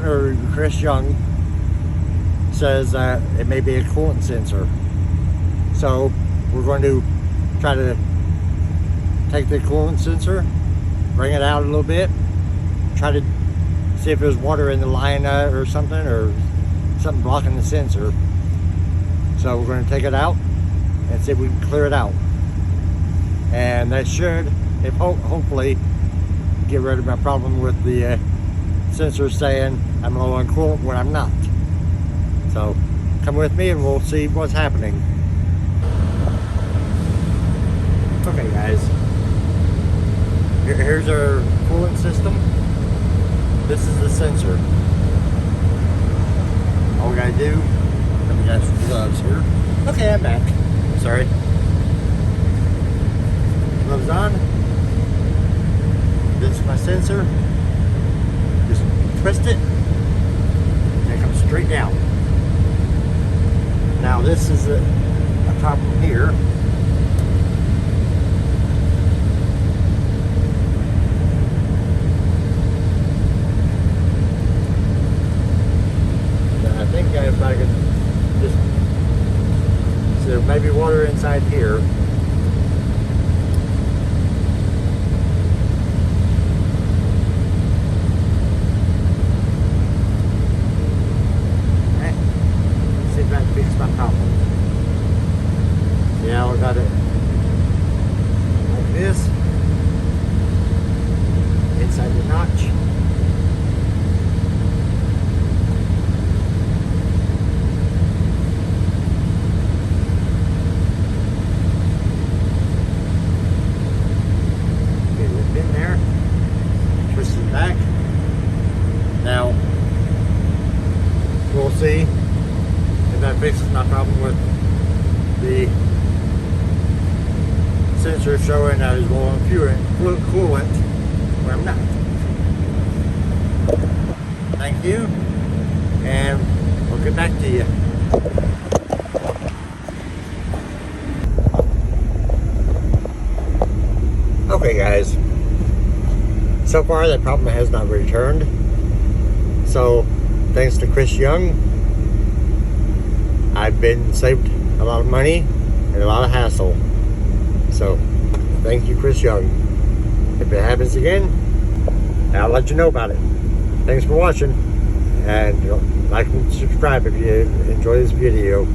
owner, Chris Young, says that it may be a coolant sensor. So we're going to try to take the coolant sensor, bring it out a little bit, try to see if there's water in the line or something blocking the sensor. So we're going to take it out and see if we can clear it out. And that should, hopefully, get rid of my problem with the sensor saying I'm low on coolant when I'm not. So come with me and we'll see what's happening. Okay guys, here's our coolant system. This is the sensor. All we gotta do, let me get some gloves here. Okay, I'm back. Sorry. Gloves on. This is my sensor. Just twist it, and it comes straight down. Now this is a problem here. I think if I could just, so there may be water inside here. See if that fixes my problem. Now I got it like this, inside the notch. In there, twist it back. Now we'll see if that fixes my problem with the sensor showing I was low on coolant when I'm not. Thank you, and we'll get back to you. Okay guys, so far that problem has not returned. So thanks to Chris Young, I've been saved a lot of money and a lot of hassle. So thank you, Chris Young. If it happens again, I'll let you know about it. Thanks for watching, and like and subscribe if you enjoy this video.